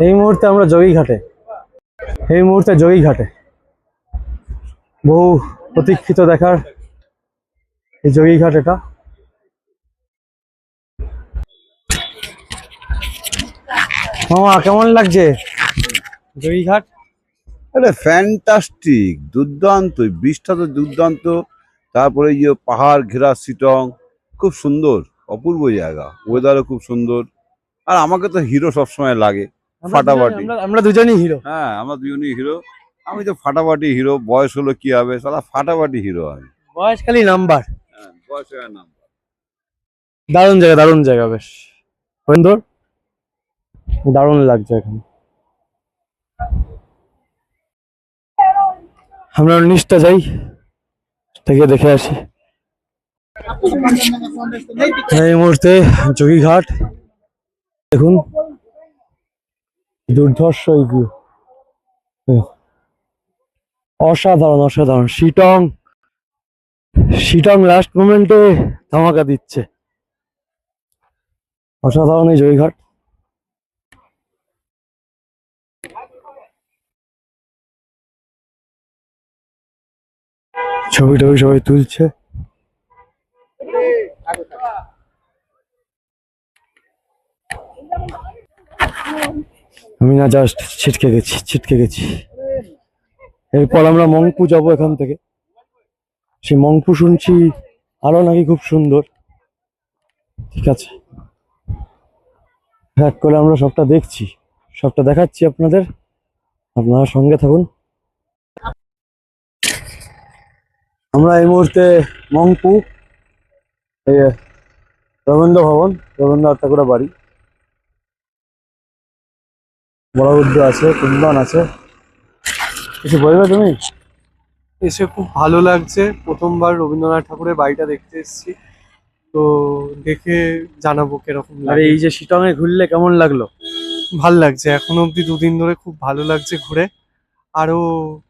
এই মুহূর্তে আমরা যোগীঘাটে, বহু প্রতীক্ষিত দেখার এই যোগীঘাট। এটা মামা কেমন লাগছে যোগীঘাট? আরে ফ্যান্টাস্টিক, দুর্দান্ত, বৃষ্টিটা তো দুর্দান্ত। তারপরে পাহাড় ঘেরা শিটং, খুব সুন্দর, অপূর্ব জায়গা, ওয়েদারও খুব সুন্দর। আর আমাকে তো হিরো সবসময় লাগে, ফাটাফাটি। আমরা দুজনই হিরো। হ্যাঁ, আমরা দুজনই হিরো। আমি তো ফাটাফাটি হিরো। বয়স হলো কি হবে, সালা ফাটাফাটি হিরো আমি। বয়স খালি নাম্বার। হ্যাঁ, বয়স হয়ে নাম। দারুণ জায়গা, বেশ সুন্দর, দারুণ লাগছে এখানে। আমরা নিচটা যাই, থেকে দেখে আসি। এই মুহূর্তে যোগীঘাট দেখুন, দুর্ধর্ষ এই ভিউ, অসাধারণ। শিটং লাস্ট মোমেন্টে ধামাকা দিচ্ছে, অসাধারণ এই যোগীঘাট। ছবি সবাই তুলছে। আমি না জাস্ট ছিটকে গেছি। এরপর আমরা মংপু যাবো এখান থেকে। সেই মংপু শুনছি আরো নাকি খুব সুন্দর। ঠিক আছে, এক করে আমরা সবটা দেখছি, সবটা দেখাচ্ছি আপনাদের, আপনারা সঙ্গে থাকুন। আমরা এই মুহূর্তে মংপু, এই রবীন্দ্র ভবন, রবীন্দ্রনাথ ঠাকুরের বাড়ি, বড় বুদ্ধ আছে, কুন্দন আছে। কিছু বলবে তুমি? এসে খুব ভালো লাগছে, প্রথমবার রবীন্দ্রনাথ ঠাকুরের বাড়িটা দেখতে এসেছি, তো দেখে জানাবো কিরকম আর লাগে। এই যে শিটং এ ঘুরলে কেমন লাগলো? ভাল লাগছে, এখনো অবধি 2 দিন ধরে খুব ভালো লাগছে ঘুরে। আরো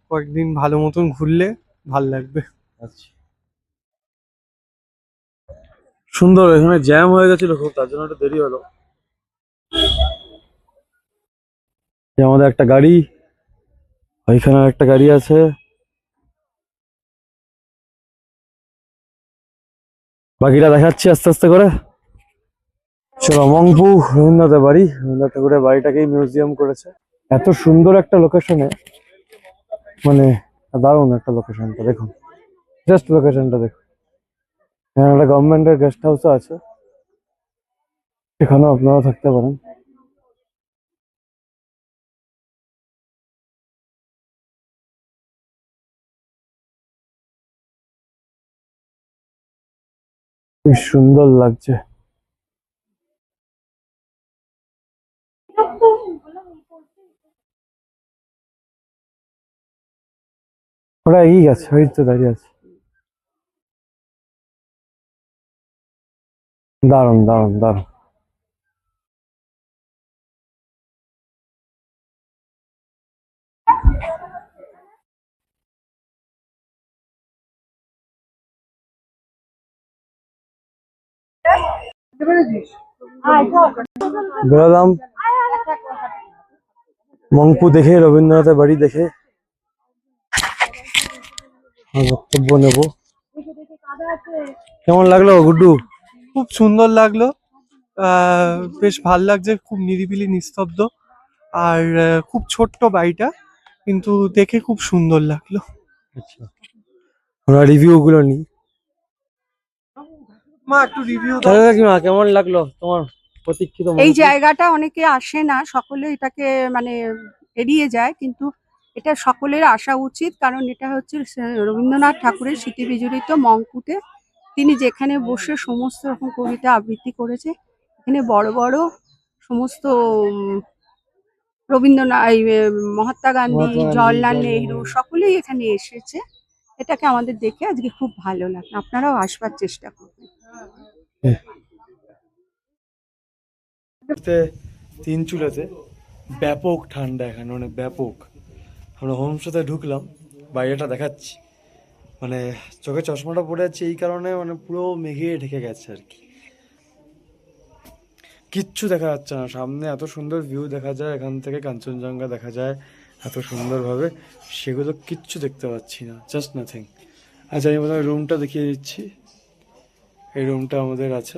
কয়েকদিন ভালো মতন ঘুরলে ভাল লাগবে। আচ্ছা, সুন্দর। এখানে জ্যাম হয়ে গেছিল খুব, তার জন্য একটু দেরি হলো। আমাদের একটা গাড়ি, ওইখানে একটা গাড়ি আছে। বাকিটা দেখাচ্ছি আস্তে আস্তে করে। চলো, মংপু রবীন্দ্রনাথের বাড়ি, রবীন্দ্রনাথ ঠাকুরের বাড়িটাকেই মিউজিয়াম করেছে এত সুন্দর একটা লোকেশনে, মানে দারুণ একটা লোকেশনটা দেখুন, জাস্ট লোকেশনটা দেখুন। এখানে একটা গভর্নমেন্টের গেস্ট হাউসও আছে, এখানেও আপনারা থাকতে পারেন। খুব সুন্দর লাগছে। ওরা এগিয়ে গেছে, ওই তো দাঁড়িয়ে আছে। দারুণ। বেরোলাম মংপু দেখে, রবীন্দ্রনাথের বাড়ি দেখে বক্তব্য নেব। কেমন লাগলো গুড্ডু? খুব সুন্দর লাগলো, বেশ ভাল লাগছে, খুব নিরিবিলি নিস্তব্ধ, আর খুব ছোট্ট বাড়িটা, কিন্তু দেখে খুব সুন্দর লাগলো। আচ্ছা, আমরা রিভিউ গুলো নিই। মা একটু রিভিউ কাকিমা, কেমন লাগলো তোমার প্রতীক্ষিত এই মংপু? জায়গাটা অনেকে আসে না, সকলে এটাকে মানে এড়িয়ে যায়, কিন্তু এটা সকলের আসা উচিত, কারণ এটা হচ্ছে রবীন্দ্রনাথ ঠাকুরের স্মৃতি বিজড়িত মংপুতে। তিনি যেখানে বসে সমস্ত রকম কবিতা আবৃত্তি করেছে। এখানে বড় বড় সমস্ত রবীন্দ্রনাথ, মহাত্মা গান্ধী, জওয়াহরলাল নেহরু সকলেই এখানে এসেছে। এটাকে আমাদের দেখে আজকে খুব ভালো লাগে, আপনারাও আসবার চেষ্টা করবেন। তিনচুলেতে ব্যাপক ঠান্ডা, এখানে মানে ব্যাপক। আমরা হোমস্টেতে ঢুকলাম, বাইরেটা দেখাচ্ছি, মানে চোখে চশমাটা পড়ে যাচ্ছে এই কারণে, মানে পুরো মেঘে ঢেকে গেছে আর কি। কিচ্ছু দেখা যাচ্ছে না, সামনে এত সুন্দর ভিউ দেখা যায়, এখান থেকে কাঞ্চনজঙ্ঘা দেখা যায় এত সুন্দরভাবে, সেগুলো কিচ্ছু দেখতে পাচ্ছি না, জাস্ট নাথিং। আচ্ছা আমি প্রথমে রুমটা দেখিয়ে দিচ্ছি। এই রুমটা আমাদের আছে,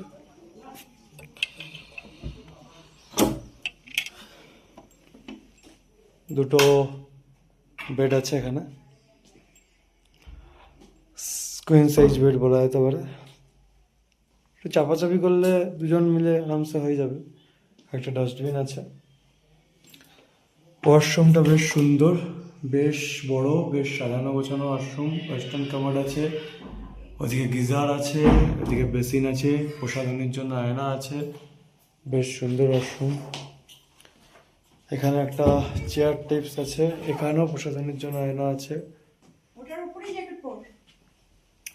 দুটো বেড আছে এখানে, কুইন সাইজ বেড বলা যেতে পারে। একটু চাপাচাপি করলে দুজন মিলে আরামসে হয়ে যাবে। একটা ডাস্টবিন আছে। ওয়াশরুমটা বেশ সুন্দর, বেশ বড়, বেশ সাজানো গোছানো ওয়াশরুম। ওয়েস্টার্ন কামার আছে, ওদিকে গিজার আছে, ওদিকে বেসিন আছে, প্রসাধনের জন্য আয়না আছে, বেশ সুন্দর ওয়াশরুম। এখানে একটা চেয়ার টিপস আছে, এখানেও প্রসাধনের জন্য আয়না আছে।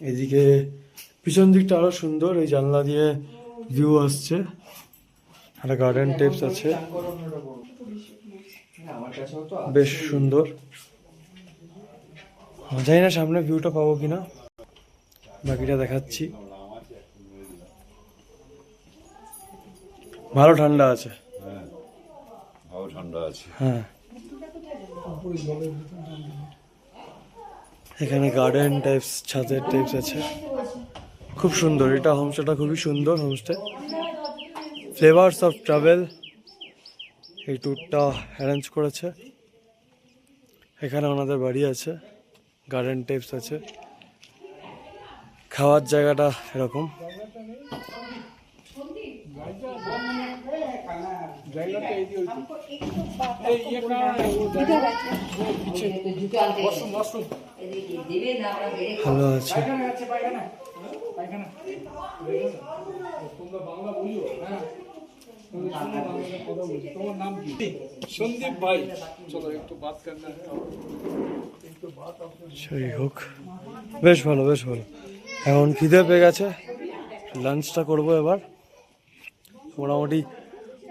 এদিকে পিছন দিকটা আরো সুন্দর, এই জানলা দিয়ে ভিউ আসছে। একটা গার্ডেন টিপস আছে, বেশ সুন্দর। জানি না সামনে ভিউটা পাবো কিনা, বাকিটা দেখাচ্ছি। ভালো ঠান্ডা আছে, ভালো ঠান্ডা আছে। হ্যাঁ। এখানে গার্ডেন টাইপস, ছাদের টাইপস আছে, খুব সুন্দর। এটা হোমস্টেটা খুবই সুন্দর হোমস্টে। ফ্লেভারস অফ ট্রাভেল এই ট্যুরটা অ্যারেঞ্জ করেছে। এখানে ওনাদের বাড়ি আছে, গার্ডেন টাইপস আছে, খাওয়ার জায়গাটা এরকম। ভালো আছে। সেই হোক, বেশ ভালো, বেশ ভালো। এখন খিদে পেয়ে গেছে, লাঞ্চটা করবো এবার। মোটামুটি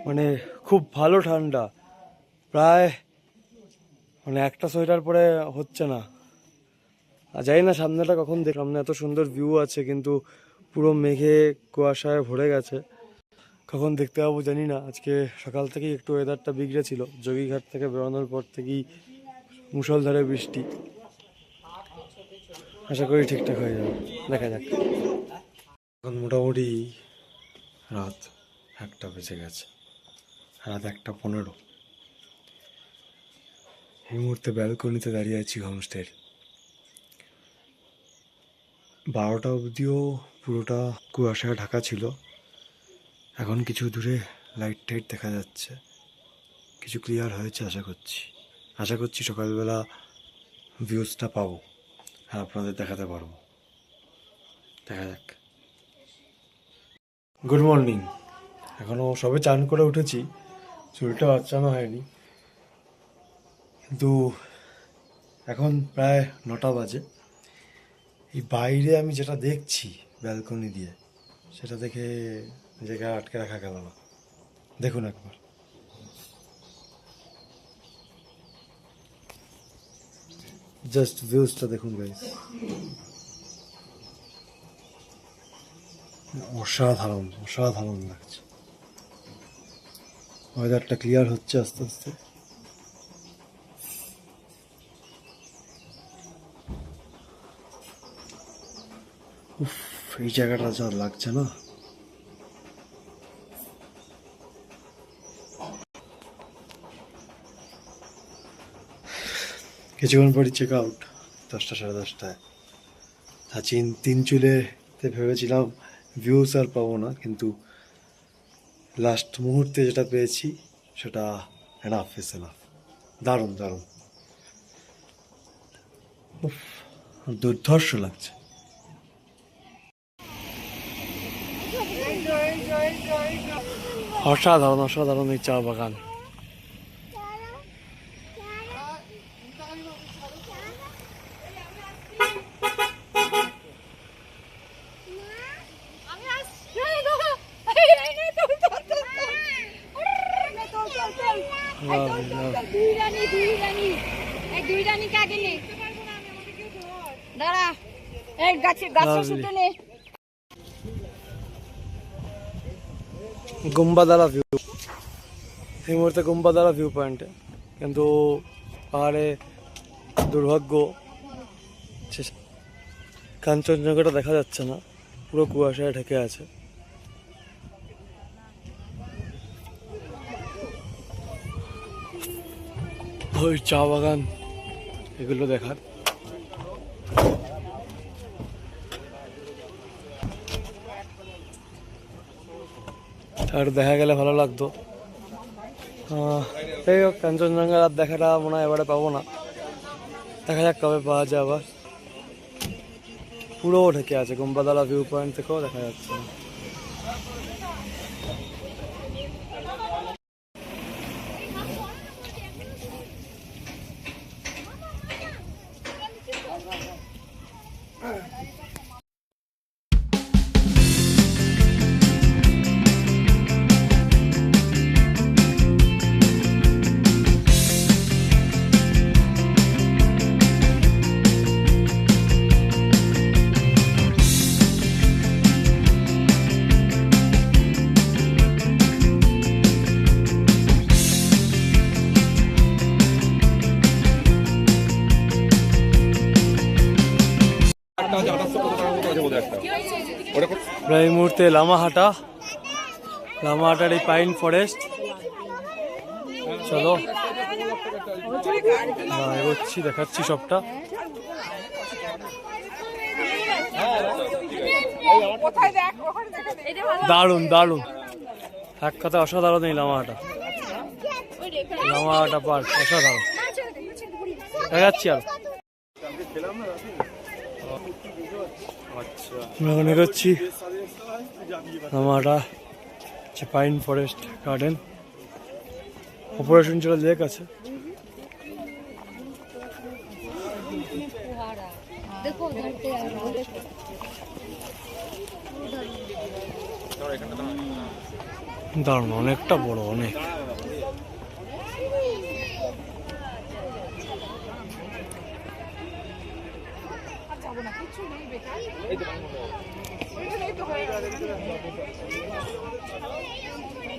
মানে খুব ভালো ঠান্ডা, প্রায় মানে একটা সোয়েটার পরে হচ্ছে না। আর জানি না সামনেটা কখন দেখ, সামনে এত সুন্দর ভিউ আছে কিন্তু পুরো মেঘে কুয়াশায় ভরে গেছে, কখন দেখতে পাবো জানি না। আজকে সকাল থেকেই একটু ওয়েদারটা বিগড়ে ছিল, যোগীঘাট থেকে বেরোনোর পর থেকেই মুষলধারে বৃষ্টি। আশা করি ঠিকঠাক হয়ে যাবে, দেখা যাক। এখন মোটামুটি রাত 1টা বেজে গেছে, রাত 1:15। এই মুহূর্তে ব্যালকনিতে দাঁড়িয়ে আছি হোমস্টের। 12টা অবধিও পুরোটা কুয়াশায় ঢাকা ছিল। এখন কিছু দূরে লাইট টাইট দেখা যাচ্ছে, কিছু ক্লিয়ার হয়েছে আশা করছি সকালবেলা ভিউজটা পাবো আর আপনাদের দেখাতে পারবো, দেখা যাক। Good morning. এখনও সবে চান করে উঠেছি, চুলটা বাচ্চানো হয়নি, কিন্তু এখন প্রায় 9টা বাজে। এই বাইরে আমি যেটা দেখছি ব্যালকনি দিয়ে, সেটা দেখে নিজেকে আটকে রাখা গেল না। দেখুন একবার, জাস্ট ভিউজটা দেখুন গাইস, অসাধারণ অসাধারণ লাগছে। ওয়েদারটা ক্লিয়ার হচ্ছে আস্তে আস্তে। উফ, এই জায়গাটা যা লাগছে না। কিছুক্ষণ পরই চেক আউট, 10টা সাড়ে 10টায়। তিন চুলেতে ভেবেছিলাম ভিউজ আর পাবো না, কিন্তু লাস্ট মুহূর্তে যেটা পেয়েছি সেটা এনাফ ইজ এনাফ। দারুণ দারুণ, উফ, দুর্ধর্ষ লাগছে। অসাধারণ অসাধারণ এই চা বাগান। দাঁড়া, এই গাছে গাছে শুতে নে। গুম্বাদালা ভিউ, এই মুহূর্তে গুম্বাদালা ভিউ পয়েন্টে, কিন্তু পাহাড়ে দুর্ভাগ্য কাঞ্চনজঙ্ঘাটা দেখা যাচ্ছে না, পুরো কুয়াশায় ঢেকে আছে। ওই চা বাগান এগুলো দেখার, আর দেখা গেলে ভালো লাগতো। যাই হোক, কাঞ্চনজঙ্ঘা রাত দেখাটা মনে হয় এবারে পাবো না, দেখা যাক কবে পাওয়া যায় আবার। পুরো ঢেকে আছে, গুম্বাদালা ভিউ পয়েন্ট থেকেও দেখা যাচ্ছে না। আমরা এই মুহূর্তে লামাহাটার এই পাইন ফরেস্ট, চলো এগোচ্ছি, দেখাচ্ছি সবটা। দারুণ দারুণ, এক কথা অসাধারণ এই লামাহাটা পার্ক, অসাধারণ। দেখাচ্ছি আর আমরা এখন এগোচ্ছি Lamahatta pine forest garden, operation চলে লেক আছে। দারুণ, অনেকটা বড়, অনেক।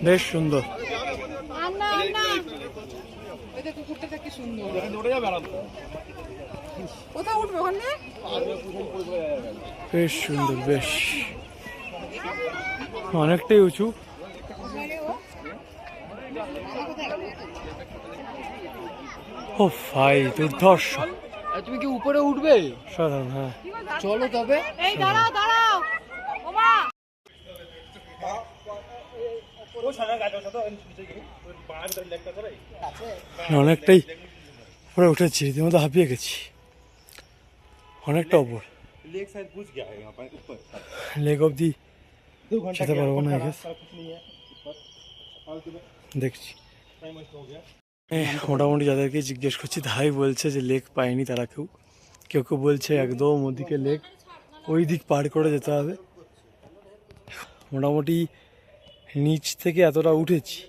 বেশ সুন্দর, বেশ সুন্দর, বেশ অনেকটাই উঁচু। ও ভাই, দুর্ধর্ষ। তুমি কি উপরে উঠবে? সাধারণ, হ্যাঁ চলো তবে। এই দাঁড়াও দাঁড়াও ওমা, অনেকটাই উপরে উঠেছি, রীতিমতো হাঁপিয়ে গেছি, অনেকটা উপর। লেক অব্দি যেতে পারবো না, দেখছি। মোটামুটি যাদেরকে জিজ্ঞেস করছি তাই বলছে যে লেক পায়নি তারা, কেউ কেউ বলছে একদম ওদিকে লেক, ওই দিক পার করে যেতে হবে। মোটামুটি নিচ থেকে এতটা উঠেছি,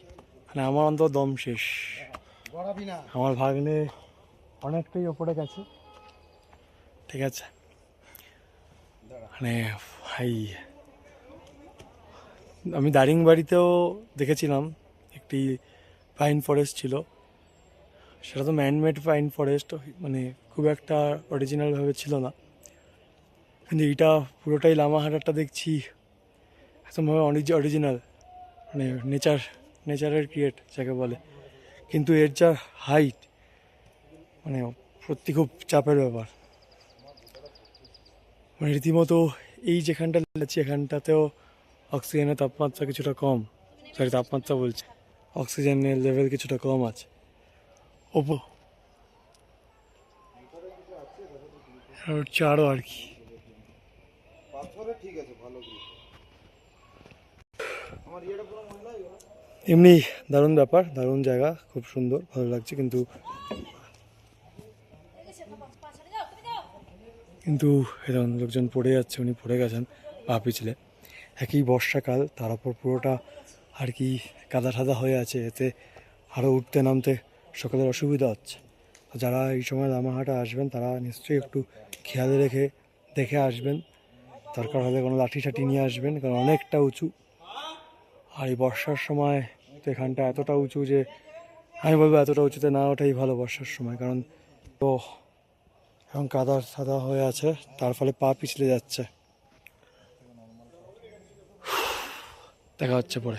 মানে আমার অন্তত দম শেষ। আমার ভাগ্নে অনেকটাই ওপরে গেছে, ঠিক আছে। মানে ভাই, আমি দারিংবাড়িতেও দেখেছিলাম একটি পাইন ফরেস্ট ছিল, সেটা তো ম্যানমেড পাইন ফরেস্ট, মানে খুব একটা অরিজিনালভাবে ছিল না, কিন্তু এটা পুরোটাই লামাহাটাটা দেখছি একদমভাবে অরিজিনাল, মানে নেচারের ক্রিয়েট যাকে বলে। কিন্তু এর যা হাইট, মানে সত্যি খুব চাপের ব্যাপার। মানে রীতিমতো এই যেখানটা যাচ্ছি এখানটাতেও অক্সিজেনের তাপমাত্রা কিছুটা কম, তাপমাত্রা বলছে, অক্সিজেনের লেভেল কিছুটা কম আছে। হচ্ছে আরো আর কি, এমনি দারুণ ব্যাপার, দারুণ জায়গা, খুব সুন্দর, ভালো লাগছে। কিন্তু এরকম লোকজন পড়ে যাচ্ছে, উনি পড়ে গেছেন পা পিছলে। একই বর্ষাকাল, তার উপর পুরোটা আর কি কাদা ঠাদা হয়ে আছে, এতে আরও উঠতে নামতে সকলের অসুবিধা হচ্ছে। যারা এই সময় লামাহাটা আসবেন তারা নিশ্চয়ই একটু খেয়াল রেখে দেখে আসবেন, দরকার হলে কোনো লাঠি ঠাঠি নিয়ে আসবেন, কারণ অনেকটা উঁচু। আর এই বর্ষার সময় তো এখানটা এতটা উঁচু যে আমি বলবো এতটা উঁচুতে না ওঠাই ভালো বর্ষার সময়, কারণ তো এখন কাদা সাদা হয়ে আছে, তার ফলে পা পিছলে যাচ্ছে। দেখা হচ্ছে পরে।